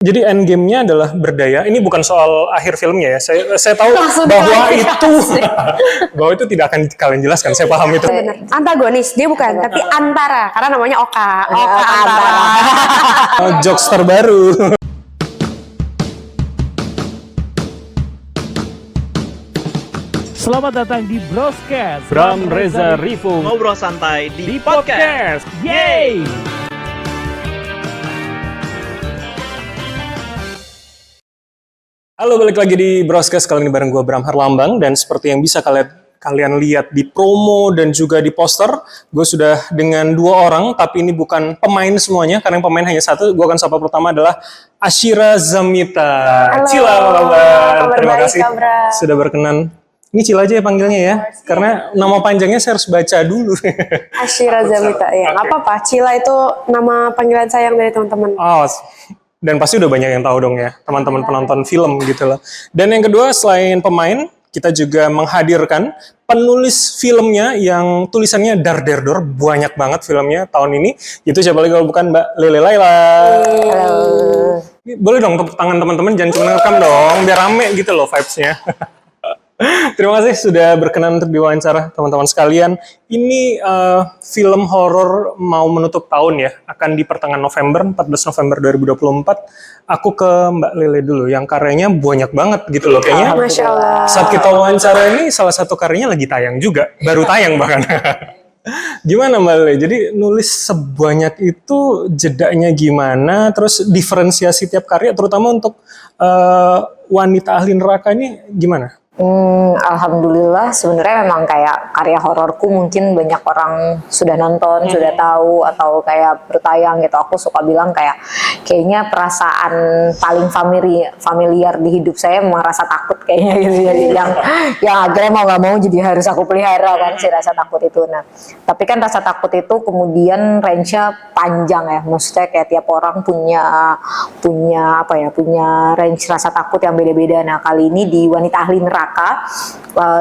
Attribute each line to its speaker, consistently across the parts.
Speaker 1: Jadi endgame-nya adalah berdaya. Ini bukan soal akhir filmnya ya. Saya tahu bahwa itu tidak akan kalian jelaskan. Saya paham itu.
Speaker 2: Bener. Antagonis dia bukan, tapi antara karena namanya Oka. Oka antara.
Speaker 1: Jokes terbaru.
Speaker 3: Selamat datang di Broscast.
Speaker 1: Bram Reza Rifung.
Speaker 4: Ngobrol santai di
Speaker 3: Podcast. Yeay!
Speaker 1: Halo, balik lagi di Broscast. Kali ini bareng gue Bram Herlambang. Dan seperti yang bisa kalian lihat di promo dan juga di poster, gue sudah dengan dua orang, tapi ini bukan pemain semuanya, karena yang pemain hanya satu. Gue akan sapa pertama adalah Ashira Zamita.
Speaker 2: Halo.
Speaker 1: Cila, apa kabar? Terima
Speaker 2: baik,
Speaker 1: kasih
Speaker 2: Kabra.
Speaker 1: sudah berkenan. Ini Cila aja ya panggilnya ya, karena nama panjangnya saya harus baca dulu.
Speaker 2: Ashira Zamita ya. Nggak apa-apa. Cila itu nama panggilan sayang dari teman-teman.
Speaker 1: Oh, dan pasti udah banyak yang tahu dong ya, teman-teman penonton film gitu loh. Dan yang kedua, selain pemain, kita juga menghadirkan penulis filmnya yang tulisannya dar-der-dor, banyak banget filmnya tahun ini. Itu siapa lagi kalau bukan Mbak Lele Laila.
Speaker 2: Halo.
Speaker 1: Boleh dong tepuk tangan teman-teman, jangan cuma ngerekam dong, biar rame gitu loh vibes-nya. Terima kasih sudah berkenan untuk diwawancara teman-teman sekalian. Ini film horor mau menutup tahun ya, akan di pertengahan November, 14 November 2024. Aku ke Mbak Lele dulu, yang karyanya banyak banget gitu loh kayaknya.
Speaker 2: Masya Allah.
Speaker 1: Saat kita wawancara ini, salah satu karyanya lagi tayang juga, baru tayang bahkan. Gimana Mbak Lele? Jadi nulis sebanyak itu jedanya gimana? Terus diferensiasi tiap karya, terutama untuk wanita ahli neraka ini gimana?
Speaker 5: Alhamdulillah sebenarnya memang kayak karya hororku mungkin banyak orang sudah nonton, sudah tahu atau kayak bertayang gitu. Aku suka bilang kayaknya perasaan paling familiar di hidup saya memang rasa takut kayaknya gitu. Jadi yang akhirnya mau nggak mau jadi harus aku pelihara kan si rasa takut itu. Nah, tapi kan rasa takut itu kemudian range-nya panjang ya. Maksudnya kayak tiap orang punya range rasa takut yang beda-beda. Nah, kali ini di Wanita Ahli Neraka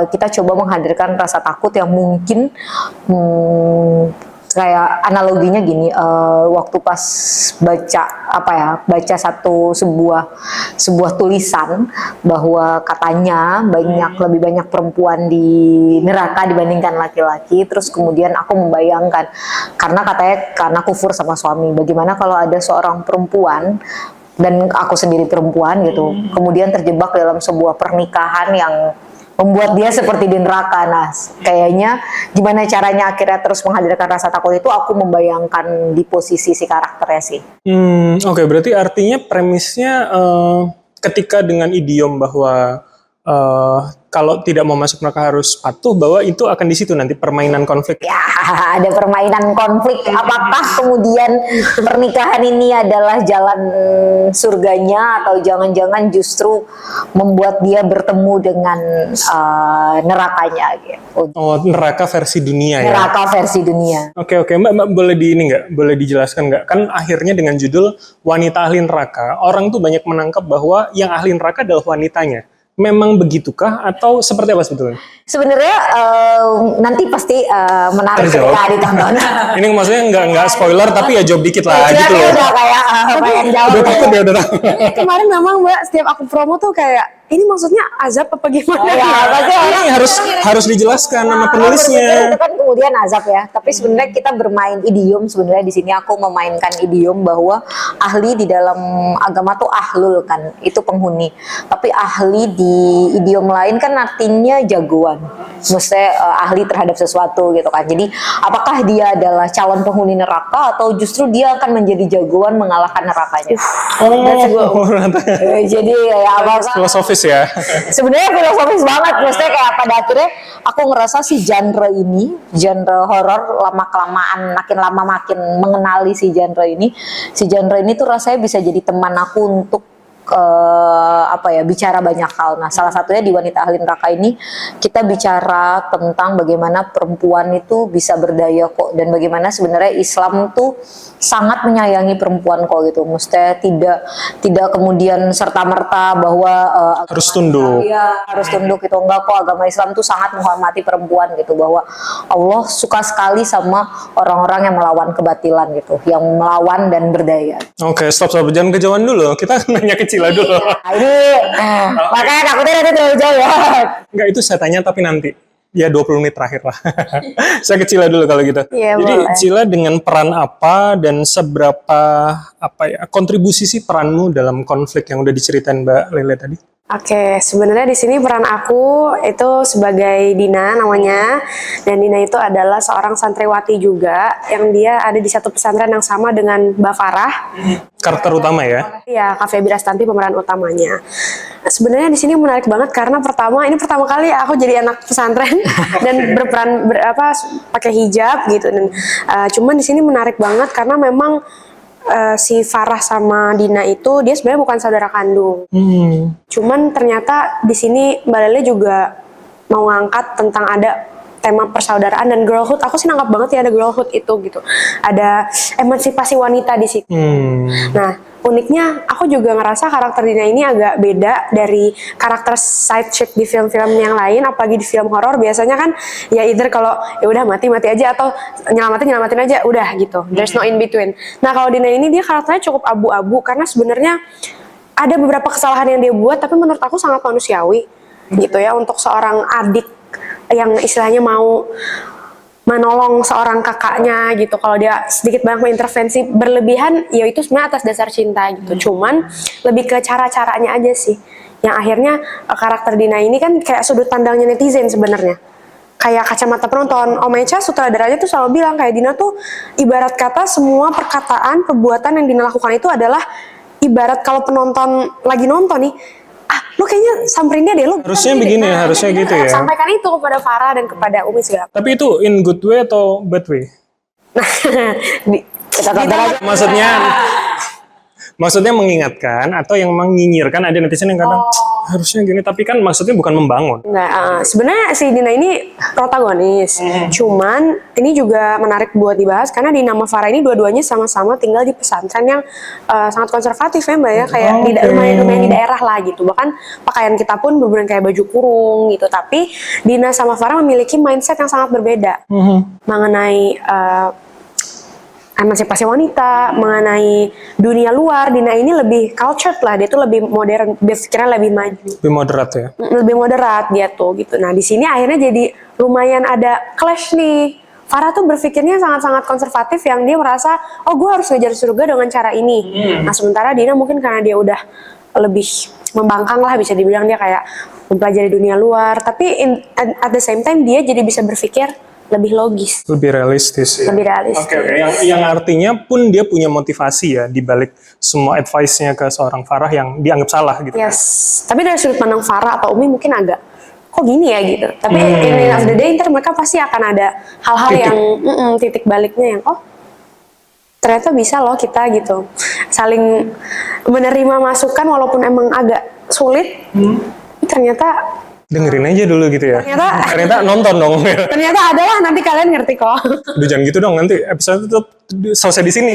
Speaker 5: kita coba menghadirkan rasa takut yang mungkin kayak analoginya gini, waktu pas baca sebuah tulisan bahwa katanya lebih banyak perempuan di neraka dibandingkan laki-laki, terus kemudian aku membayangkan karena kufur sama suami, bagaimana kalau ada seorang perempuan dan aku sendiri perempuan gitu, kemudian terjebak dalam sebuah pernikahan yang membuat dia seperti di neraka. Nah, kayaknya gimana caranya akhirnya terus menghadirkan rasa takut itu, aku membayangkan di posisi si karakternya sih.
Speaker 1: Oke, berarti artinya premisnya ketika dengan idiom bahwa kalau tidak mau masuk neraka harus patuh, bahwa itu akan di situ nanti permainan konflik.
Speaker 5: Ya, ada permainan konflik. Apakah kemudian pernikahan ini adalah jalan surganya atau jangan-jangan justru membuat dia bertemu dengan nerakanya gitu.
Speaker 1: Oh, neraka versi dunia ya.
Speaker 5: Neraka versi dunia.
Speaker 1: Oke, Mbak boleh dijelaskan nggak? Kan akhirnya dengan judul Wanita Ahli Neraka, orang tuh banyak menangkap bahwa yang ahli neraka adalah wanitanya. Memang begitukah atau seperti apa sebetulnya?
Speaker 5: Sebenarnya nanti pasti menarik ketika ditonton.
Speaker 1: Ini maksudnya nggak spoiler tapi ya jawab dikit lah gitu loh.
Speaker 5: Udah kayak pengen jawab.
Speaker 1: Udah takut ya, udah takut.
Speaker 2: Kemarin memang Mbak, setiap aku promo tuh kayak, ini maksudnya azab apa gimana?
Speaker 1: Ini harus dijelaskan sama penulisnya.
Speaker 5: Itu kan kemudian azab ya. Tapi sebenarnya kita bermain idiom. Sebenarnya di sini aku memainkan idiom bahwa ahli di dalam agama tuh ahlul kan, itu penghuni. Tapi ahli di idiom lain kan artinya jagoan. Maksudnya ahli terhadap sesuatu gitu kan. Jadi apakah dia adalah calon penghuni neraka atau justru dia akan menjadi jagoan mengalahkan nerakanya? Jadi ya apakah
Speaker 1: filosofis ya.
Speaker 5: sebenarnya filosofis banget, maksudnya kayak pada akhirnya aku ngerasa si genre horor makin lama makin mengenali si genre ini tuh rasanya bisa jadi teman aku untuk bicara banyak hal. Nah, salah satunya di Wanita Ahli Neraka ini kita bicara tentang bagaimana perempuan itu bisa berdaya kok, dan bagaimana sebenarnya Islam tuh sangat menyayangi perempuan kok gitu. Maksudnya tidak kemudian serta-merta bahwa
Speaker 1: Harus tunduk.
Speaker 5: Iya, harus tunduk itu enggak kok. Agama Islam tuh sangat menghormati perempuan gitu, bahwa Allah suka sekali sama orang-orang yang melawan kebatilan gitu, yang melawan dan berdaya.
Speaker 1: Oke, stop, jangan kejauhan dulu. Kita nanya ke Cila dulu.
Speaker 5: Nah, ini makanya takutnya nanti terlalu jauh ya.
Speaker 1: Enggak, itu saya tanya tapi nanti. Ya 20 menit terakhir lah. Saya ke Cila dulu kalau gitu.
Speaker 2: Iya,
Speaker 1: Jadi
Speaker 2: boleh.
Speaker 1: Cila dengan peran apa dan seberapa kontribusi sih peranmu dalam konflik yang udah diceritain Mbak Lele tadi?
Speaker 2: Oke, sebenarnya di sini peran aku itu sebagai Dina namanya, dan Dina itu adalah seorang santriwati juga yang dia ada di satu pesantren yang sama dengan Mbak Farah.
Speaker 1: Karakter utama ya?
Speaker 2: Iya, Kak Febri Astanti pemeran utamanya. Sebenarnya di sini menarik banget karena ini pertama kali aku jadi anak pesantren dan berperan pakai hijab gitu, dan cuman di sini menarik banget karena memang si Farah sama Dina itu dia sebenarnya bukan saudara kandung. Cuman ternyata di sini Mbak Lele juga mau ngangkat tentang ada tema persaudaraan dan girlhood. Aku sih nangkap banget ya ada girlhood itu gitu. Ada emansipasi wanita di situ. Nah, uniknya aku juga ngerasa karakter Dina ini agak beda dari karakter side chick di film-film yang lain, apalagi di film horor. Biasanya kan ya either kalau ya udah mati aja atau nyelamatin aja udah gitu. There's no in between. Nah, kalau Dina ini dia karakternya cukup abu-abu karena sebenarnya ada beberapa kesalahan yang dia buat tapi menurut aku sangat manusiawi gitu ya untuk seorang adik yang istilahnya mau menolong seorang kakaknya gitu. Kalau dia sedikit banyak mengintervensi berlebihan, ya itu sebenarnya atas dasar cinta gitu. Cuman lebih ke cara-caranya aja sih. Yang akhirnya karakter Dina ini kan kayak sudut pandangnya netizen sebenarnya. Kayak kacamata penonton. Om Echa sutradaranya tuh selalu bilang kayak Dina tuh ibarat kata semua perkataan, perbuatan yang Dina lakukan itu adalah ibarat kalau penonton lagi nonton nih, lu kayaknya samperin dia deh, lu
Speaker 1: Harusnya begini ya, harusnya gitu ya.
Speaker 2: sampaikan itu kepada Farah dan kepada Umi segala.
Speaker 1: Tapi itu in good way atau bad way?
Speaker 2: Kita tonton aja.
Speaker 1: Maksudnya mengingatkan atau yang menyinyirkan, ada netizen yang kadang harusnya gini, tapi kan maksudnya bukan membangun.
Speaker 2: Enggak, sebenarnya si Dina ini protagonis. Cuman ini juga menarik buat dibahas karena Dina sama Farah ini dua-duanya sama-sama tinggal di pesantren yang sangat konservatif ya Mbak ya, kayak lumayan di daerah lah gitu. Bahkan pakaian kita pun bener-bener kayak baju kurung gitu. Tapi Dina sama Farah memiliki mindset yang sangat berbeda mengenai emansipasi wanita, mengenai dunia luar. Dina ini lebih cultured lah, dia tuh lebih modern, berpikirnya lebih maju.
Speaker 1: Lebih moderat ya?
Speaker 2: Lebih moderat dia tuh gitu. Nah di sini akhirnya jadi lumayan ada clash nih. Farah tuh berpikirnya sangat-sangat konservatif yang dia merasa, oh gue harus ngejar surga dengan cara ini. Nah sementara Dina mungkin karena dia udah lebih membangkang lah, bisa dibilang dia kayak mempelajari dunia luar. Tapi at the same time dia jadi bisa berpikir lebih logis,
Speaker 1: lebih realistis ya.
Speaker 2: Lebih realistis.
Speaker 1: Oke. Yang artinya pun dia punya motivasi ya di balik semua advice-nya ke seorang Farah yang dianggap salah gitu.
Speaker 2: Yes, tapi dari sudut pandang Farah atau Umi mungkin agak kok gini ya gitu. Tapi in the end of the day ntar mereka pasti akan ada hal-hal yang titik baliknya yang ternyata bisa loh kita gitu saling menerima masukan walaupun emang agak sulit. Ternyata
Speaker 1: Dengerin aja dulu gitu ya. Ternyata nonton dong.
Speaker 2: Ternyata adalah nanti kalian ngerti kok.
Speaker 1: Udah jangan gitu dong, nanti episode itu selesai di sini.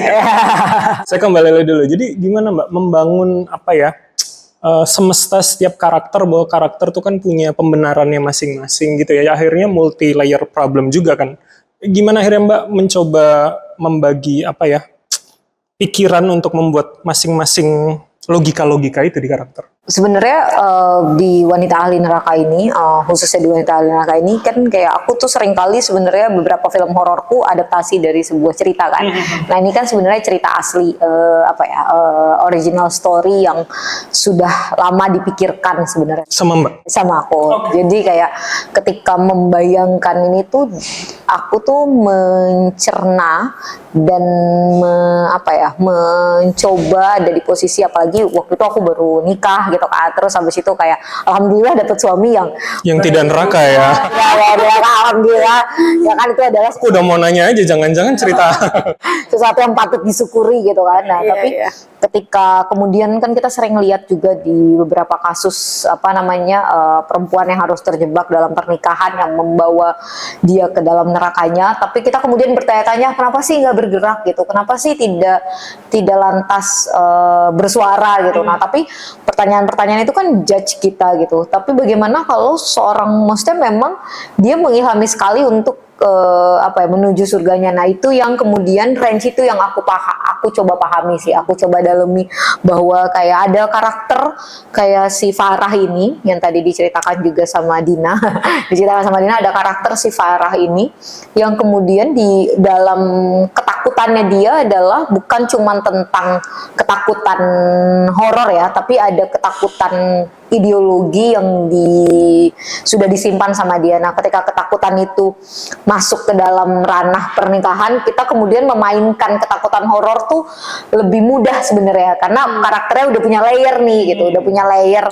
Speaker 1: Saya kembali lagi dulu. Jadi gimana Mbak membangun semesta setiap karakter, bahwa karakter tuh kan punya pembenarannya masing-masing gitu ya. Akhirnya multi layer problem juga kan. Gimana akhirnya Mbak mencoba membagi pikiran untuk membuat masing-masing logika-logika itu di karakter?
Speaker 5: Sebenarnya di Wanita Ahli Neraka ini, khususnya di Wanita Ahli Neraka ini kan kayak aku tuh sering kali sebenarnya beberapa film hororku adaptasi dari sebuah cerita kan. Nah ini kan sebenarnya cerita asli, original story yang sudah lama dipikirkan sebenarnya.
Speaker 1: Sama Mbak?
Speaker 5: Sama aku. Jadi kayak ketika membayangkan ini tuh aku tuh mencerna dan mencoba ada di posisi, apalagi waktu itu aku baru nikah gitu kan. Terus habis itu kayak alhamdulillah dapet suami yang
Speaker 1: tidak neraka ya.
Speaker 5: ya, alhamdulillah ya kan, itu adalah
Speaker 1: Aku udah mau nanya aja, jangan-jangan cerita.
Speaker 5: sesuatu yang patut disyukuri gitu kan. Nah,
Speaker 2: Iya,
Speaker 5: tapi
Speaker 2: iya.
Speaker 5: ketika kemudian kan kita sering lihat juga di beberapa kasus perempuan yang harus terjebak dalam pernikahan yang membawa dia ke dalam nerakanya, tapi kita kemudian bertanya-tanya kenapa sih nggak bergerak gitu, kenapa sih tidak lantas bersuara gitu. Nah, tapi pertanyaan-pertanyaan itu kan judge kita gitu. Tapi bagaimana kalau seorang Muslim memang dia mengilhami sekali untuk menuju surganya. Nah, itu yang kemudian range itu yang aku coba pahami sih, aku coba dalemi, bahwa kayak ada karakter kayak si Farah ini yang tadi diceritakan juga sama Dina. Diceritakan sama Dina, ada karakter si Farah ini yang kemudian di dalam ketakutannya dia adalah bukan cuma tentang ketakutan horor ya, tapi ada ketakutan ideologi yang sudah disimpan sama dia. Nah, ketika ketakutan itu masuk ke dalam ranah pernikahan, kita kemudian memainkan ketakutan horor tuh lebih mudah sebenarnya, karena karakternya udah punya layer nih gitu, udah punya layer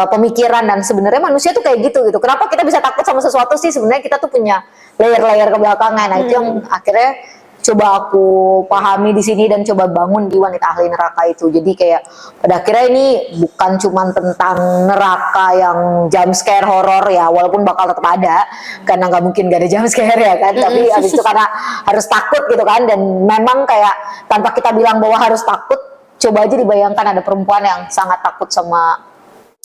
Speaker 5: pemikiran, dan sebenarnya manusia tuh kayak gitu. Kenapa kita bisa takut sama sesuatu sih? Sebenarnya kita tuh punya layer-layer ke belakangnya. Nah, itu yang akhirnya coba aku pahami di sini dan coba bangun di Wanita Ahli Neraka itu. Jadi kayak pada akhirnya ini bukan cuma tentang neraka yang jump scare horor ya, walaupun bakal tetap ada karena nggak mungkin gak ada jump scare ya kan. Tapi abis itu karena harus takut gitu kan, dan memang kayak tanpa kita bilang bahwa harus takut, coba aja dibayangkan ada perempuan yang sangat takut sama.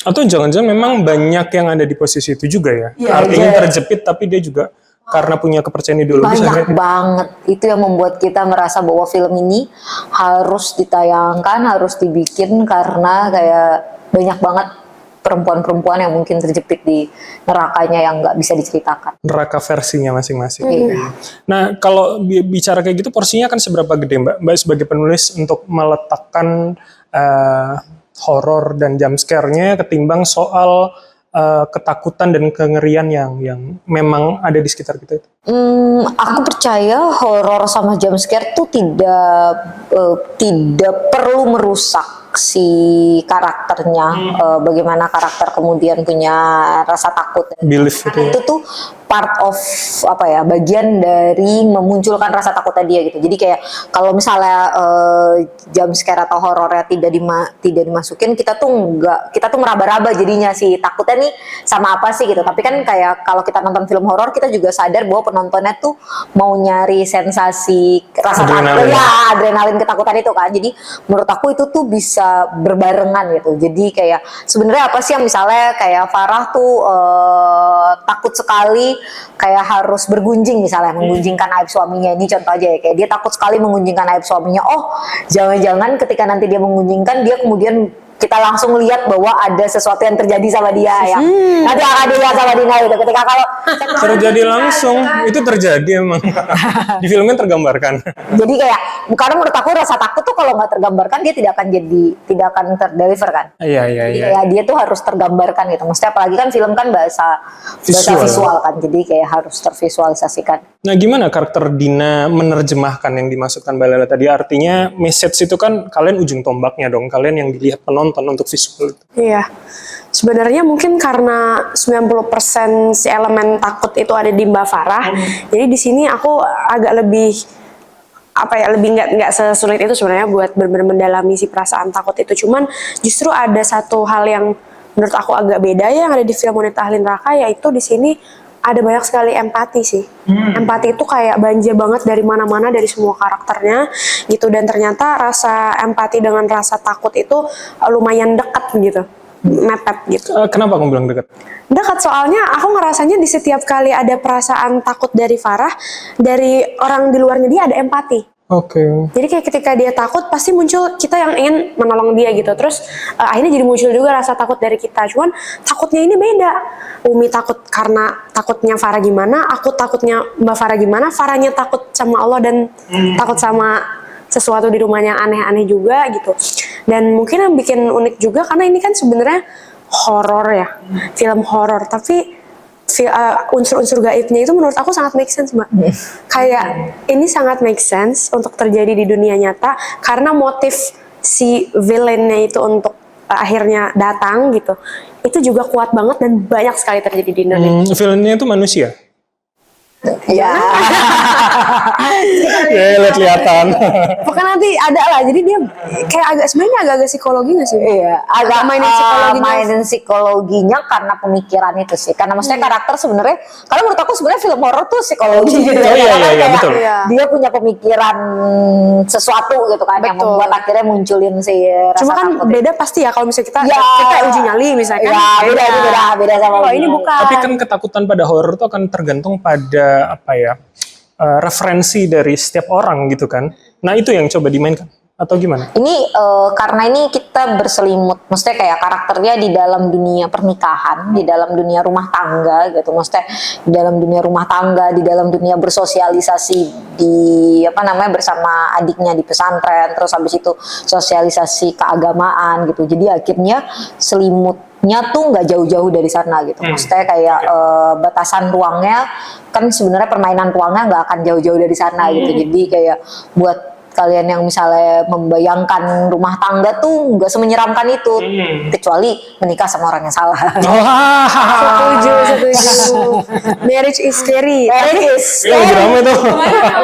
Speaker 1: Atau jangan-jangan memang banyak yang ada di posisi itu juga ya.
Speaker 5: Iya,
Speaker 1: Artinya
Speaker 5: iya.
Speaker 1: terjepit tapi dia juga karena punya kepercayaan ideologis
Speaker 5: Banyak
Speaker 1: akhirnya-
Speaker 5: banget. Itu yang membuat kita merasa bahwa film ini harus ditayangkan, harus dibikin, karena kayak banyak banget perempuan-perempuan yang mungkin terjepit di nerakanya yang nggak bisa diceritakan.
Speaker 1: neraka versinya masing-masing.
Speaker 5: Iya.
Speaker 1: Nah, kalau bicara kayak gitu, porsinya kan seberapa gede, Mbak? Mbak sebagai penulis untuk meletakkan horor dan jump scare-nya ketimbang soal ketakutan dan kengerian yang memang ada di sekitar kita itu.
Speaker 5: Aku percaya horor sama jump scare tuh tidak perlu merusak si karakternya. Bagaimana karakter kemudian punya rasa takut.
Speaker 1: Belief itu ya.
Speaker 5: Itu tuh part of bagian dari memunculkan rasa takutnya dia gitu. Jadi kayak kalau misalnya jump scare atau horornya tidak dimasukin, kita tuh meraba-raba jadinya sih, takutnya nih sama apa sih gitu. Tapi kan kayak kalau kita nonton film horor, kita juga sadar bahwa penontonnya tuh mau nyari sensasi rasa takut ya, adrenalin ketakutan itu kan. Jadi menurut aku itu tuh bisa berbarengan gitu. Jadi kayak sebenarnya apa sih yang misalnya kayak Farah tuh takut sekali kayak harus bergunjing, misalnya menggunjingkan aib suaminya. Ini contoh aja ya, kayak dia takut sekali menggunjingkan aib suaminya. Oh, jangan-jangan ketika nanti dia menggunjingkan, dia kemudian kita langsung lihat bahwa ada sesuatu yang terjadi sama dia ya. Nanti akan dilihat sama Dina gitu. Ketika kalau
Speaker 1: Terjadi langsung, itu terjadi emang. Di filmnya tergambarkan.
Speaker 5: jadi kayak, karena menurut aku rasa takut tuh kalau nggak tergambarkan dia tidak akan terdeliver kan.
Speaker 1: Iya.
Speaker 5: Ya, dia tuh harus tergambarkan gitu. Maksudnya apalagi kan film kan bahasa visual kan. Jadi kayak harus tervisualisasikan.
Speaker 1: Nah, gimana karakter Dina menerjemahkan yang dimaksudkan Mbak Lela tadi? Artinya message itu kan kalian ujung tombaknya dong, kalian yang dilihat penonton untuk visual itu.
Speaker 2: Iya. Sebenarnya mungkin karena 90% si elemen takut itu ada di Mbak Farah. Jadi di sini aku agak lebih lebih nggak sesulit itu sebenarnya buat benar-benar mendalami si perasaan takut itu. Cuman justru ada satu hal yang menurut aku agak beda yang ada di film Wanita Ahli Neraka, yaitu di sini ada banyak sekali empati sih. Empati itu kayak banjir banget dari mana-mana, dari semua karakternya gitu, dan ternyata rasa empati dengan rasa takut itu lumayan dekat gitu. Mepet gitu.
Speaker 1: Kenapa kamu bilang dekat?
Speaker 2: Dekat soalnya aku ngerasanya di setiap kali ada perasaan takut dari Farah, dari orang di luarnya dia ada empati.
Speaker 1: Oke.
Speaker 2: Jadi kayak ketika dia takut pasti muncul kita yang ingin menolong dia gitu. Terus akhirnya jadi muncul juga rasa takut dari kita. Cuman takutnya ini beda. Umi takut karena takutnya Farah gimana, aku takutnya Mbak Farah gimana. Farahnya takut sama Allah dan takut sama sesuatu di rumahnya aneh-aneh juga gitu. Dan mungkin yang bikin unik juga karena ini kan sebenarnya horor ya, film horor, tapi unsur-unsur gaibnya itu menurut aku sangat make sense, Mbak. Kayak ini sangat make sense untuk terjadi di dunia nyata karena motif si villainnya itu untuk akhirnya datang gitu, itu juga kuat banget dan banyak sekali terjadi di Indonesia.
Speaker 1: Villainnya itu manusia.
Speaker 5: Ya.
Speaker 1: Ya, lihat-lihatan.
Speaker 2: Pokoknya nanti ada lah, jadi dia kayak agak sebenarnya agak-agak psikologi nggak sih?
Speaker 5: Iya, agak
Speaker 2: mainin
Speaker 5: psikologinya karena pemikiran itu sih. Karena maksudnya karakter sebenarnya, karena menurut aku sebenarnya film horor tuh psikologi gitu.
Speaker 1: Oh, iya,
Speaker 5: Karena
Speaker 1: iya,
Speaker 5: kayak
Speaker 1: betul.
Speaker 5: Dia punya pemikiran sesuatu gitu kan yang
Speaker 2: Betul.
Speaker 5: membuat akhirnya munculin si rasa
Speaker 2: Cuma kan
Speaker 5: takut itu.
Speaker 2: beda pasti ya kalau misalnya kita
Speaker 5: Ya.
Speaker 2: kita uji nyali misalkan.
Speaker 5: Ya, beda sama
Speaker 2: Oh, ini
Speaker 5: uji nyali.
Speaker 2: bukan.
Speaker 1: Tapi kan ketakutan pada horor itu akan tergantung pada apa ya, referensi dari setiap orang gitu kan. Nah itu yang coba dimainkan atau gimana?
Speaker 5: Ini karena ini kita berselimut, maksudnya kayak karakternya di dalam dunia pernikahan, di dalam dunia rumah tangga gitu, maksudnya di dalam dunia rumah tangga, di dalam dunia bersosialisasi di apa namanya bersama adiknya di pesantren, terus habis itu sosialisasi keagamaan gitu. Jadi akhirnya selimutnya tuh nggak jauh-jauh dari sana gitu, maksudnya kayak batasan ruangnya kan sebenarnya permainan ruangnya nggak akan jauh-jauh dari sana gitu. Jadi kayak buat kalian yang misalnya membayangkan rumah tangga tuh nggak semenyeramkan itu, kecuali menikah sama orang yang salah.
Speaker 2: Setuju. Marriage is scary.
Speaker 1: Iya, lagi rame tuh.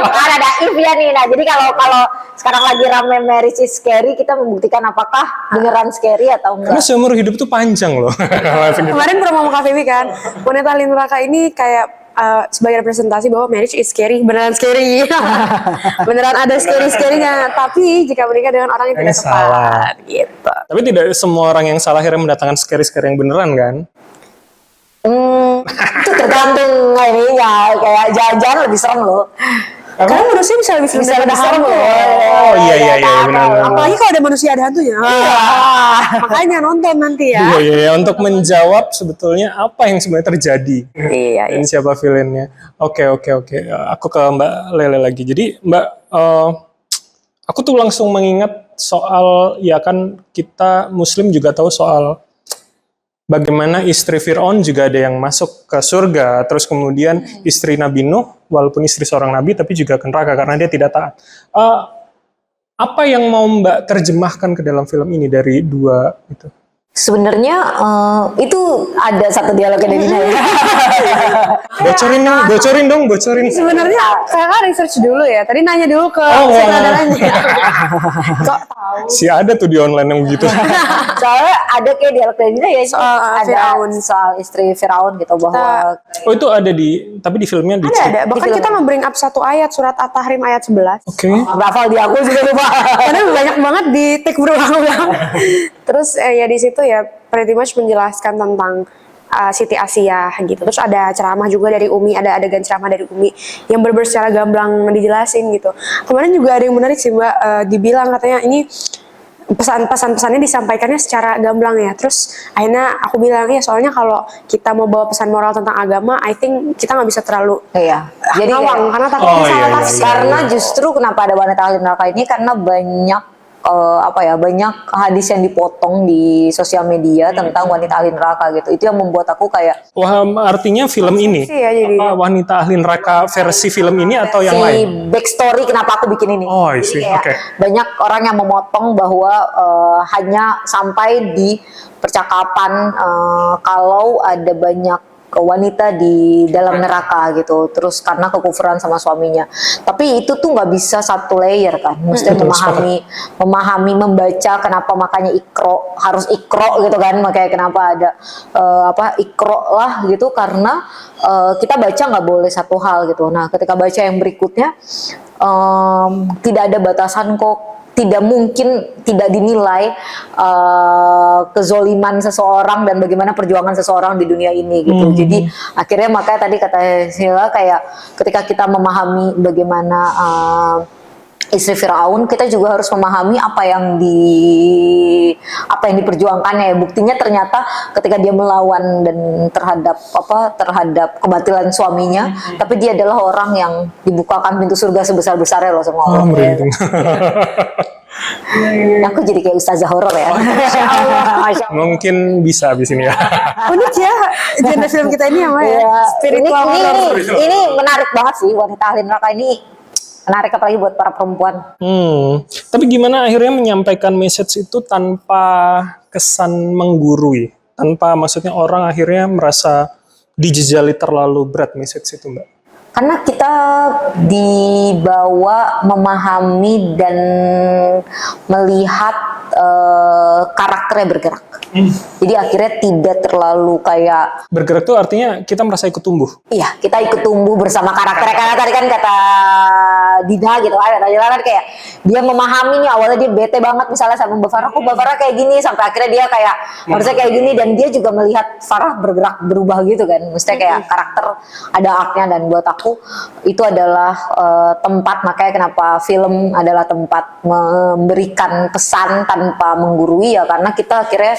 Speaker 5: Kan ada if ya nih. Nah, jadi kalau sekarang lagi rame marriage is scary, kita membuktikan apakah beneran scary atau
Speaker 1: Karena
Speaker 5: enggak.
Speaker 1: seumur hidup tuh panjang loh. Langsung gitu.
Speaker 2: Kemarin promo Kak Feby kan, Wanita Ahli Neraka ini kayak sebagai representasi bahwa marriage is scary, beneran scary. Beneran ada scary-scary-nya. Tapi jika menikah dengan orang yang
Speaker 1: Ini
Speaker 2: tidak tepat, gitu.
Speaker 1: Tapi tidak semua orang yang salah akhirnya mendatangkan scary-scary yang beneran kan?
Speaker 5: Itu tergantung ininya, kayak jalan-jalan lebih serem loh.
Speaker 2: Karena manusia bisa lebih serem
Speaker 5: Bisa
Speaker 2: daripada
Speaker 5: lebih serem
Speaker 2: hantu.
Speaker 5: loh.
Speaker 1: Oh iya benar.
Speaker 2: Apalagi kalau ada manusia ada hantunya. Makanya nonton nanti ya.
Speaker 1: Iya, untuk menjawab sebetulnya apa yang sebenarnya terjadi.
Speaker 2: Iya.
Speaker 1: Dan siapa villainnya. Oke. Aku ke Mbak Lele lagi. Jadi Mbak, aku tuh langsung mengingat soal, ya kan kita Muslim juga tahu soal bagaimana istri Fir'aun juga ada yang masuk ke surga, terus kemudian istri Nabi Nuh, walaupun istri seorang nabi, tapi juga ke neraka karena dia tidak taat. Apa yang mau Mbak terjemahkan ke dalam film ini dari dua itu?
Speaker 5: Sebenarnya itu ada satu dialognya dari Dina ya.
Speaker 1: Bocorin.
Speaker 2: Sebenarnya kakak research dulu ya. Tadi nanya dulu ke sutradaranya. Kok tahu?
Speaker 1: Si ada tuh di online yang begitu.
Speaker 5: Soalnya ada kayak dialog dari Dina ya,
Speaker 2: Soal
Speaker 5: ada
Speaker 2: Firaun.
Speaker 5: soal istri Firaun gitu bahwa
Speaker 1: Oh itu ada tapi di filmnya di
Speaker 2: Ada. Bahkan kita membring up satu ayat surat At-Tahrim ayat 11.
Speaker 1: Oke.
Speaker 5: hafal di aku juga lupa.
Speaker 2: Karena banyak banget di take berulang-ulang. Terus ya di situ ya pretty much menjelaskan tentang Siti Asiyah gitu. Terus ada ceramah juga dari Umi, ada adegan ceramah dari Umi yang benar-benar secara gamblang dijelasin gitu. Kemarin juga ada yang menarik sih Mbak, dibilang katanya ini pesan-pesannya disampaikannya secara gamblang ya. Terus akhirnya aku bilang ya soalnya kalau kita mau bawa pesan moral tentang agama, I think kita nggak bisa terlalu
Speaker 5: Iya. Jadi
Speaker 2: ngawang
Speaker 5: kayak-
Speaker 2: karena takutnya salah
Speaker 1: iya.
Speaker 2: tafsir.
Speaker 5: karena justru kenapa ada wanita ahli neraka ini karena banyak banyak hadis yang dipotong di sosial media tentang wanita ahli neraka gitu. Itu yang membuat aku kayak
Speaker 1: Wah, artinya film ini
Speaker 2: Sih ya jadi.
Speaker 1: apa wanita ahli neraka versi film ini atau yang
Speaker 5: si
Speaker 1: lain?
Speaker 5: backstory kenapa aku bikin ini.
Speaker 1: Oh, I
Speaker 5: Jadi
Speaker 1: see.
Speaker 5: kayak
Speaker 1: Oke.
Speaker 5: banyak orang yang memotong bahwa hanya sampai di percakapan kalau ada banyak wanita di dalam neraka gitu, terus karena kekufuran sama suaminya. Tapi itu tuh nggak bisa satu layer kan, mesti
Speaker 1: Betul,
Speaker 5: memahami, membaca kenapa makanya harus ikro gitu kan, makanya kenapa ada ikro lah gitu karena kita baca nggak boleh satu hal gitu. Nah ketika baca yang berikutnya tidak ada batasan kok. Tidak mungkin tidak dinilai kezoliman seseorang dan bagaimana perjuangan seseorang di dunia ini gitu. Jadi akhirnya makanya tadi kata Sheila kayak ketika kita memahami bagaimana istri Firaun, kita juga harus memahami apa yang diperjuangkannya. Buktinya ternyata ketika dia melawan dan terhadap kebatilan suaminya, tapi dia adalah orang yang dibukakan pintu surga sebesar-besarnya loh sama Allah.
Speaker 1: Merinding.
Speaker 5: Aku jadi kayak ustazah horor ya. Masya Allah.
Speaker 1: Mungkin bisa abis ini ya.
Speaker 2: Unik ya genre film kita ini apa ya?
Speaker 5: Iya.
Speaker 2: Spiritual horror.
Speaker 5: Ini menarik banget sih wanita ahli neraka ini. menarik apalagi buat para perempuan.
Speaker 1: Tapi gimana akhirnya menyampaikan message itu tanpa kesan menggurui? Tanpa maksudnya orang akhirnya merasa dijejali terlalu berat message itu, Mbak?
Speaker 5: Karena kita dibawa memahami dan melihat karakternya bergerak. Jadi akhirnya tidak terlalu kayak
Speaker 1: Bergerak tuh artinya kita merasa ikut tumbuh.
Speaker 5: iya, kita ikut tumbuh bersama karakternya. Karena tadi kan kata Dina gitu, kata Dina kan kayak dia memahami nih, awalnya dia bete banget misalnya sama Mbak Farah, kok Mbak Farah kayak gini, sampai akhirnya dia kayak harusnya kayak gini, dan dia juga melihat Farah bergerak berubah gitu kan. Maksudnya kayak karakter ada arc-nya, dan buat aku itu adalah tempat, makanya kenapa film adalah tempat memberikan pesan tanpa menggurui ya, karena kita akhirnya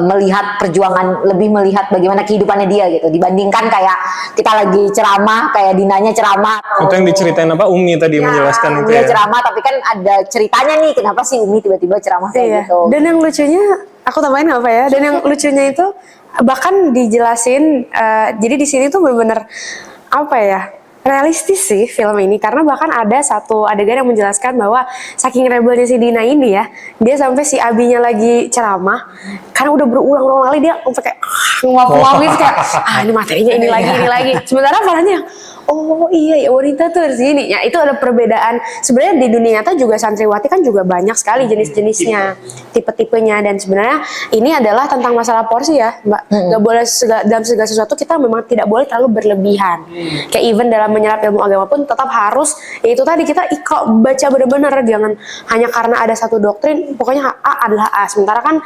Speaker 5: melihat perjuangan, lebih melihat bagaimana kehidupannya dia gitu, dibandingkan kayak kita lagi ceramah kayak Dinanya ceramah.
Speaker 1: Itu yang diceritain apa Umi tadi menjelaskan itu
Speaker 5: Dia
Speaker 1: ya.
Speaker 5: ceramah, tapi kan ada ceritanya nih kenapa sih Umi tiba-tiba ceramah kayak
Speaker 2: Iya.
Speaker 5: gitu.
Speaker 2: Dan yang lucunya, aku tambahin nggak apa ya? Dan yang lucunya itu bahkan dijelasin. Jadi di sini tuh benar-benar apa ya? Realistis sih film ini, karena bahkan ada satu adegan yang menjelaskan bahwa saking rebelnya si Dina ini ya, dia sampai si Abinya lagi ceramah, karena udah berulang-ulang kali dia sampai kayak nguap-nguap gitu, kayak ini materinya ini lagi. Sementara Farahnya oh iya ya, wanita tuh harus gini. Ya itu ada perbedaan. Sebenarnya di dunia nyata juga santriwati kan juga banyak sekali jenis-jenisnya, tipe-tipenya, dan sebenarnya ini adalah tentang masalah porsi ya, Mbak. Gak boleh dalam segala sesuatu kita memang tidak boleh terlalu berlebihan. Kayak even dalam menyerap ilmu agama pun tetap harus, ya itu tadi kita baca benar-benar, jangan hanya karena ada satu doktrin pokoknya A adalah A. Sementara kan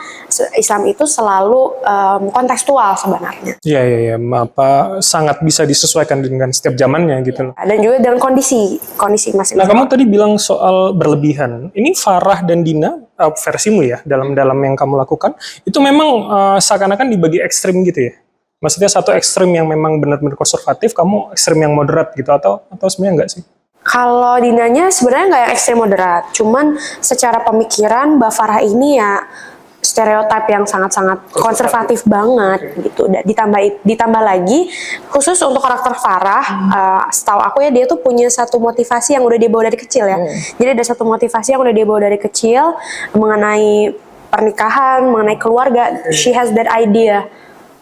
Speaker 2: Islam itu selalu kontekstual sebenarnya.
Speaker 1: Iya, apa sangat bisa disesuaikan dengan setiap zamannya gitu loh.
Speaker 2: Dan juga dengan kondisi masing-masing.
Speaker 1: Nah, kamu tadi bilang soal berlebihan. Ini Farah dan Dina versimu ya dalam yang kamu lakukan itu memang seakan-akan dibagi ekstrim gitu ya. Maksudnya satu ekstrim yang memang benar-benar konservatif, kamu ekstrim yang moderat gitu, atau sebenarnya enggak sih?
Speaker 2: Kalau Dinanya sebenarnya nggak yang ekstrem moderat, cuman secara pemikiran Mbak Farah ini ya stereotip yang sangat-sangat konservatif banget gitu. Ditambah lagi khusus untuk karakter Farah, setahu aku ya dia tuh punya satu motivasi yang udah dia bawa dari kecil ya. Jadi ada satu motivasi yang udah dia bawa dari kecil mengenai pernikahan, mengenai keluarga. She has that idea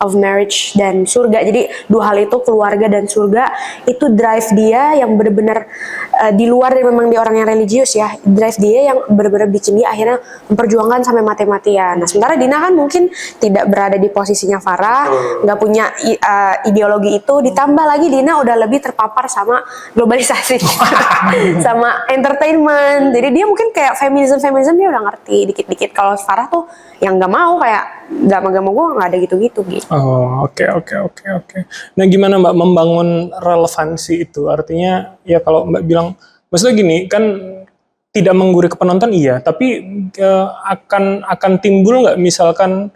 Speaker 2: of marriage dan surga. Jadi dua hal itu, keluarga dan surga, itu drive dia yang benar-benar di luar dari memang dia orang yang religius ya. Drive dia yang benar-benar bikin dia akhirnya memperjuangkan sampai mati-matian. Nah, sementara Dina kan mungkin tidak berada di posisinya Farah, nggak punya ideologi itu. Ditambah lagi Dina udah lebih terpapar sama globalisasi, sama entertainment. Jadi dia mungkin kayak feminism dia udah ngerti dikit-dikit. Kalau Farah tuh yang nggak mau, kayak gak mau gue nggak ada gitu-gitu gitu.
Speaker 1: Oh, oke. Nah, gimana Mbak membangun relevansi itu? Artinya ya kalau Mbak bilang, maksudnya gini kan tidak menggurui ke penonton iya, tapi akan timbul nggak misalkan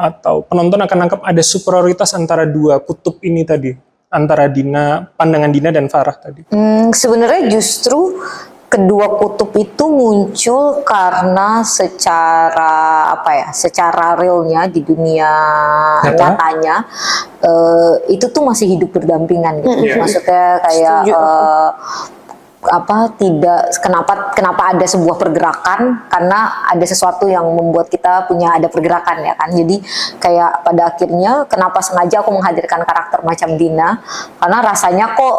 Speaker 1: atau penonton akan nangkap ada superioritas antara dua kutub ini tadi, antara pandangan Dina dan Farah tadi?
Speaker 5: Sebenarnya justru kedua kutub itu muncul karena secara realnya di dunia nyatanya itu tuh masih hidup berdampingan gitu. Maksudnya kayak kenapa ada sebuah pergerakan, karena ada sesuatu yang membuat kita ada pergerakan ya kan. Jadi kayak pada akhirnya kenapa sengaja aku menghadirkan karakter macam Dina, karena rasanya kok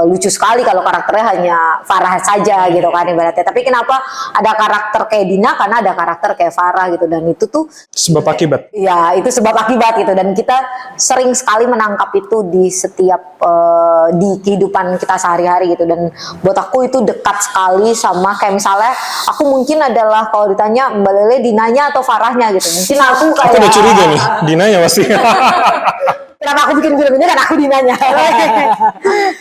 Speaker 5: lucu sekali kalau karakternya hanya Farah saja gitu kan ibaratnya. Tapi kenapa ada karakter kayak Dina, karena ada karakter kayak Farah gitu, dan itu tuh
Speaker 1: Sebab akibat.
Speaker 5: ya itu sebab akibat gitu, dan kita sering sekali menangkap itu di setiap di kehidupan kita sehari-hari gitu. Dan buat aku itu dekat sekali sama kayak misalnya aku mungkin adalah kalau ditanya Mbak Lele Dinanya atau Farahnya gitu, mungkin aku kayak
Speaker 1: Aku udah curiga nih, Dinanya pasti.
Speaker 5: kenapa aku bikin film ini kan aku Dinanya.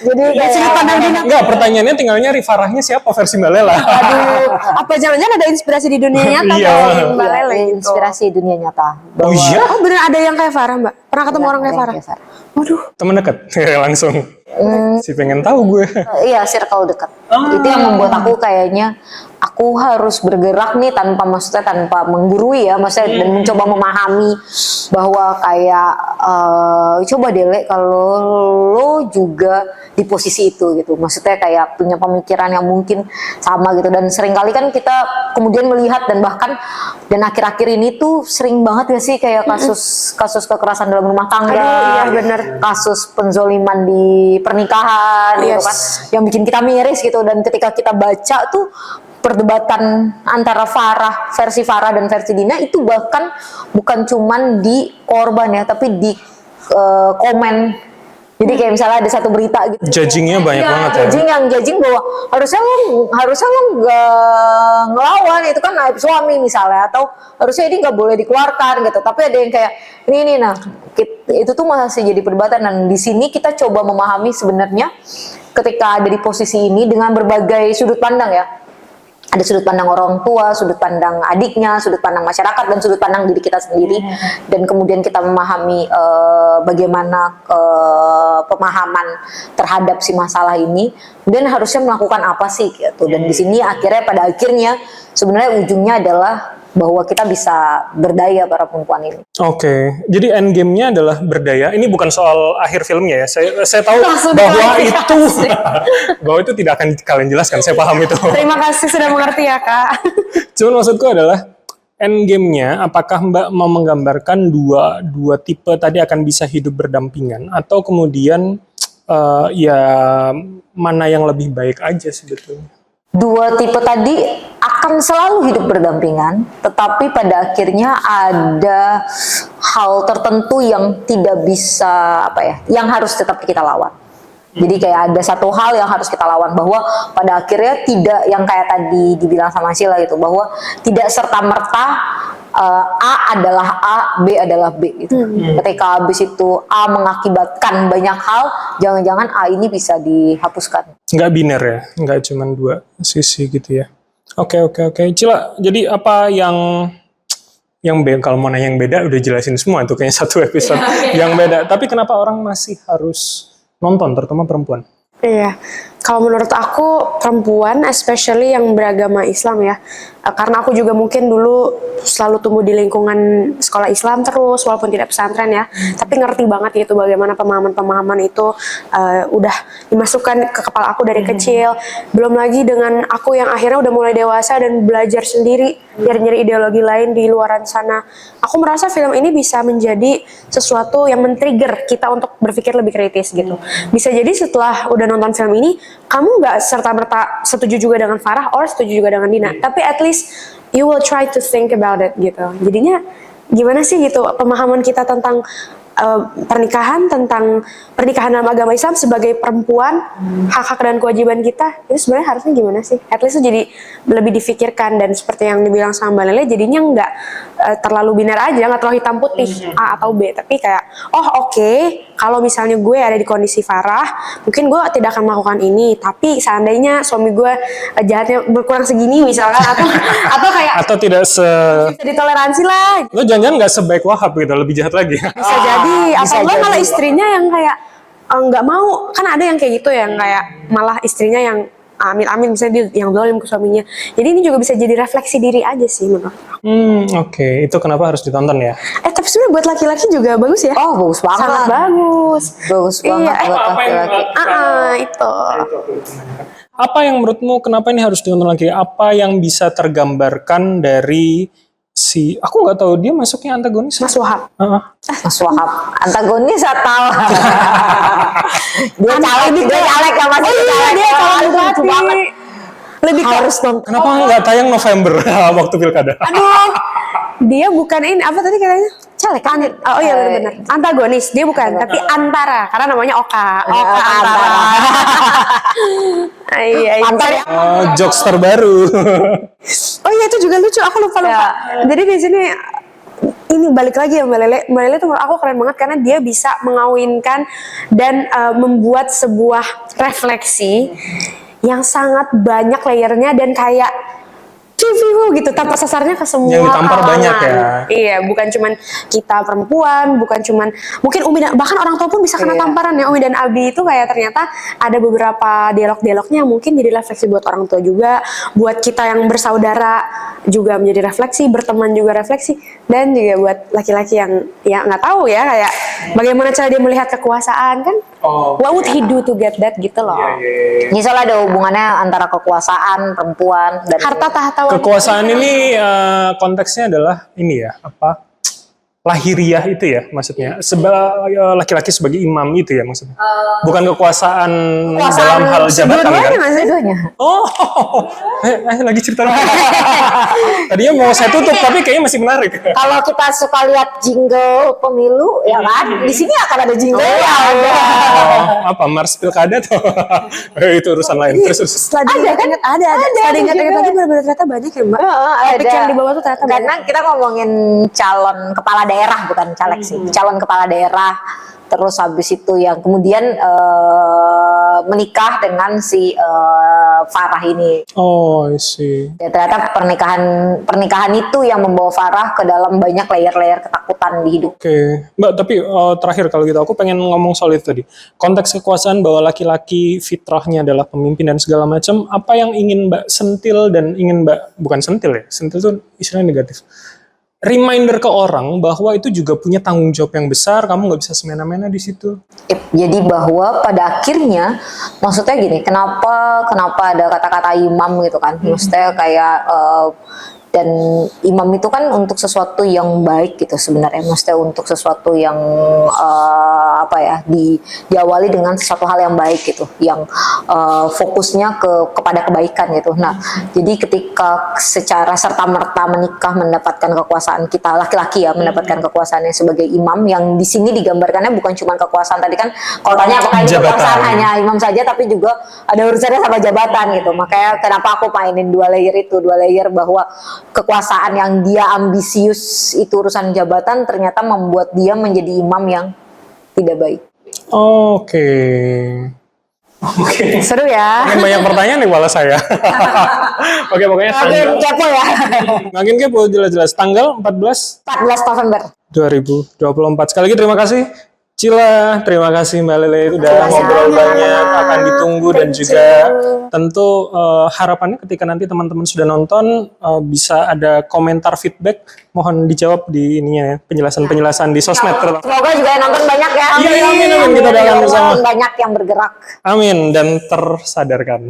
Speaker 5: Jadi kayak
Speaker 1: Enggak, pertanyaannya tinggal nyari Farahnya siapa versi Mbak Lela.
Speaker 2: Aduh, apa jangan-jangan ada inspirasi di dunia nyata
Speaker 1: Iya.
Speaker 2: dari Mbak Lele gitu?
Speaker 5: inspirasi dunia nyata.
Speaker 1: Oh iya?
Speaker 2: Oh bener ada yang kayak Farah Mbak? Pernah ketemu orang kayak Farah? Waduh.
Speaker 1: Teman dekat langsung. Si pengen tahu gue.
Speaker 5: Iya, circle dekat. Itu yang membuat aku kayaknya aku harus bergerak nih tanpa menggurui ya, maksudnya dan mencoba memahami bahwa kayak coba deh Le, kalau lo juga di posisi itu gitu, maksudnya kayak punya pemikiran yang mungkin sama gitu, dan seringkali kan kita kemudian melihat dan akhir-akhir ini tuh sering banget ya sih kayak kasus kekerasan dalam rumah tangga.
Speaker 2: Aduh, iya benar.
Speaker 5: Kasus penzoliman di pernikahan gitu kan, yang bikin kita miris gitu. Dan ketika kita baca tuh perdebatan antara versi Farah dan versi Dina itu bahkan bukan cuman di korban ya, tapi di komen. Jadi kayak misalnya ada satu berita gitu,
Speaker 1: Judgingnya banyak banget ya.
Speaker 5: Judging bahwa harusnya lo nggak ngelawan, itu kan aib suami misalnya, atau harusnya ini nggak boleh dikeluarkan gitu. Tapi ada yang kayak ini nah itu tuh masih jadi perdebatan. Dan di sini kita coba memahami sebenarnya ketika ada di posisi ini dengan berbagai sudut pandang ya. Ada sudut pandang orang tua, sudut pandang adiknya, sudut pandang masyarakat, dan sudut pandang diri kita sendiri. Dan kemudian kita memahami bagaimana pemahaman terhadap si masalah ini. Dan harusnya melakukan apa sih gitu. Dan di sini pada akhirnya sebenarnya ujungnya adalah bahwa kita bisa berdaya para perempuan ini.
Speaker 1: Oke, jadi end game-nya adalah berdaya. Ini bukan soal akhir filmnya ya. Saya tahu bahwa itu tidak akan kalian jelaskan. Saya paham itu.
Speaker 2: Terima kasih sudah mengerti ya Kak.
Speaker 1: Cuman maksudku adalah end game-nya, apakah Mbak mau menggambarkan dua tipe tadi akan bisa hidup berdampingan, atau kemudian ya mana yang lebih baik aja sebetulnya?
Speaker 5: Dua tipe tadi akan selalu hidup berdampingan, tetapi pada akhirnya ada hal tertentu yang tidak bisa yang harus tetap kita lawan. Jadi kayak ada satu hal yang harus kita lawan, bahwa pada akhirnya tidak yang kayak tadi dibilang sama Sheila gitu, bahwa tidak serta-merta A adalah A, B adalah B gitu. Ketika habis itu A mengakibatkan banyak hal, jangan-jangan A ini bisa dihapuskan.
Speaker 1: Nggak biner ya, nggak cuma dua sisi gitu ya. Oke. Cila, jadi apa yang kalau mau nanya yang beda udah jelasin semua itu kayaknya satu episode yang beda. Tapi kenapa orang masih harus nonton, terutama perempuan?
Speaker 2: Iya, kalau menurut aku perempuan, especially yang beragama Islam ya, karena aku juga mungkin dulu selalu tumbuh di lingkungan sekolah Islam terus, walaupun tidak pesantren ya, tapi ngerti banget gitu bagaimana pemahaman-pemahaman itu udah dimasukkan ke kepala aku dari kecil. Belum lagi dengan aku yang akhirnya udah mulai dewasa dan belajar sendiri, nyari ideologi lain di luaran sana. Aku merasa film ini bisa menjadi sesuatu yang men-trigger kita untuk berpikir lebih kritis gitu. Bisa jadi setelah udah nonton film ini, kamu nggak serta-merta setuju juga dengan Farah or setuju juga dengan Dina, tapi at least you will try to think about it gitu. Jadinya gimana sih gitu pemahaman kita tentang pernikahan dalam agama Islam sebagai perempuan, hak-hak dan kewajiban kita itu sebenarnya harusnya gimana sih? At least itu jadi lebih difikirkan, dan seperti yang dibilang sama Mbak Lele, jadinya nggak terlalu biner aja, nggak terlalu hitam putih A atau B, tapi kayak oke, kalau misalnya gue ada di kondisi Farah, mungkin gue tidak akan melakukan ini, tapi seandainya suami gue jahatnya berkurang segini misalkan, atau kayak
Speaker 1: Atau tidak
Speaker 2: bisa ditoleransi lah.
Speaker 1: lo jangan-jangan nggak sebaik Wahab gitu, lebih jahat lagi.
Speaker 2: Bisa jadi, atau enggak malah istrinya yang kayak nggak mau, kan ada yang kayak gitu yang kayak malah istrinya yang amin misalnya dia yang zalim ke suaminya. Jadi ini juga bisa jadi refleksi diri aja sih menurut aku.
Speaker 1: Oke. Itu kenapa harus ditonton ya?
Speaker 2: Tapi sebenarnya buat laki-laki juga bagus ya.
Speaker 5: Oh, bagus banget.
Speaker 2: Sangat bagus.
Speaker 5: Bagus banget
Speaker 2: Iya,
Speaker 5: buat laki-laki.
Speaker 2: Itu.
Speaker 1: Apa yang menurutmu kenapa ini harus ditonton lagi? Apa yang bisa tergambarkan dari aku nggak tahu dia masuknya antagonis.
Speaker 2: Mas Wahab.
Speaker 5: Mas Wahab antagonis atau dia caleg ya Mas.
Speaker 2: Dia caleg
Speaker 5: lucu banget.
Speaker 2: Lebih
Speaker 5: Harus nonton.
Speaker 1: Kenapa nggak tayang November waktu pilkada?
Speaker 2: Aduh, dia bukan ini apa tadi katanya?
Speaker 5: Caleg kan?
Speaker 2: Oh iya benar-benar. Antagonis dia bukan, tapi antara karena namanya Oka. Oka antara. Iya.
Speaker 1: Jokes terbaru.
Speaker 2: Oh iya itu juga lucu, aku lupa. Jadi di sini ini balik lagi ya Mbak Lele. Mbak Lele tuh menurut aku keren banget karena dia bisa mengawinkan dan membuat sebuah refleksi yang sangat banyak layernya, dan kayak gitu, tampar sasarnya ke semua
Speaker 1: Yang ditampar
Speaker 2: kalangan.
Speaker 1: banyak ya.
Speaker 2: Iya, bukan cuman kita perempuan, bukan cuman mungkin Umi bahkan orang tua pun bisa kena tamparan ya. Umi dan Abi itu kayak ternyata ada beberapa dialog-dialognya yang mungkin jadi refleksi buat orang tua juga, buat kita yang bersaudara juga menjadi refleksi, berteman juga refleksi, dan juga buat laki-laki yang ya nggak tahu ya kayak bagaimana cara dia melihat kekuasaan kan. What would he do to get that gitu loh.
Speaker 5: Jadi soalnya ada hubungannya antara kekuasaan perempuan dan
Speaker 2: Harta tahta wanita.
Speaker 1: Kekuasaan ini konteksnya adalah ini ya, apa? Lahiriah itu ya maksudnya. Laki-laki sebagai imam itu ya maksudnya. Bukan kekuasaan dalam hal jabatan kan?
Speaker 2: Dua-duanya nggak sih?
Speaker 5: Dua-duanya.
Speaker 1: Oh, lagi cerita lagi. Tadinya mau saya tutup tapi kayaknya masih menarik.
Speaker 5: Kalau kita suka lihat jingle pemilu, ya kan? Di sini akan ada jingle ya.
Speaker 1: Oh, apa Mars Pilkada tuh? Itu urusan lain. Terus.
Speaker 2: Setelah diingat-ingat ada. Setelah diingat-ingat lagi benar-benar ternyata banyak ya Mbak. Topik yang di bawah tuh ternyata banyak.
Speaker 5: Karena kita ngomongin calon kepala daerah, bukan caleg sih, calon kepala daerah. Terus habis itu yang kemudian menikah dengan si Farah ini.
Speaker 1: Oh, I see.
Speaker 5: Ya, ternyata pernikahan itu yang membawa Farah ke dalam banyak layer-layer ketakutan di hidup.
Speaker 1: Oke, Mbak, tapi terakhir kalau gitu aku pengen ngomong soal itu tadi. Konteks kekuasaan bahwa laki-laki fitrahnya adalah pemimpin dan segala macam, apa yang ingin Mbak sentil dan ingin Mbak, bukan sentil ya, sentil itu istilahnya negatif. Reminder ke orang bahwa itu juga punya tanggung jawab yang besar, kamu nggak bisa semena-mena di situ.
Speaker 5: Jadi bahwa pada akhirnya, maksudnya gini, kenapa ada kata-kata imam gitu kan? Maksudnya kayak dan imam itu kan untuk sesuatu yang baik gitu sebenarnya, maksudnya untuk sesuatu yang diawali dengan sesuatu hal yang baik gitu, yang fokusnya kepada kebaikan gitu. Nah, jadi ketika secara serta merta menikah mendapatkan kekuasaan, kita laki-laki ya mendapatkan kekuasaannya sebagai imam, yang di sini digambarkannya bukan cuma kekuasaan tadi kan, kalau tanya apakah ini kekuasaan hanya imam saja, tapi juga ada urusannya sama jabatan gitu. Makanya kenapa aku mainin dua layer bahwa kekuasaan yang dia ambisius itu urusan jabatan, ternyata membuat dia menjadi imam yang tidak baik.
Speaker 1: Oke.
Speaker 2: Seru ya.
Speaker 1: Makin banyak pertanyaan nih malah saya. Oke, pokoknya
Speaker 5: Makin kepo ya.
Speaker 1: makin kepo jelas-jelas. Tanggal 14
Speaker 5: 14 November.
Speaker 1: 2024. Sekali lagi terima kasih Cila, terima kasih Mbak Lele udah ngobrol banyak, akan ditunggu dan juga tentu harapannya ketika nanti teman-teman sudah nonton bisa ada komentar feedback, mohon dijawab di ininya ya, penjelasan-penjelasan di sosmed terutama.
Speaker 5: Semoga juga yang nonton banyak ya.
Speaker 1: Iya, amin, kita doakan bersama.
Speaker 5: Banyak yang bergerak.
Speaker 1: Amin dan tersadarkan.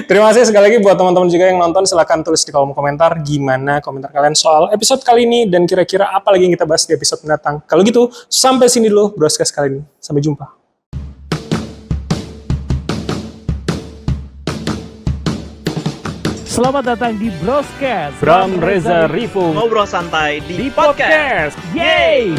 Speaker 1: Terima kasih sekali lagi buat teman-teman juga yang nonton, silahkan tulis di kolom komentar gimana komentar kalian soal episode kali ini dan kira-kira apa lagi yang kita bahas di episode mendatang. Kalau gitu, sampai sini dulu Broscast kali ini. Sampai jumpa.
Speaker 3: Selamat datang di Broscast. Bram Reza Rifung
Speaker 4: Ngobrol santai di
Speaker 3: di podcast. Yeay!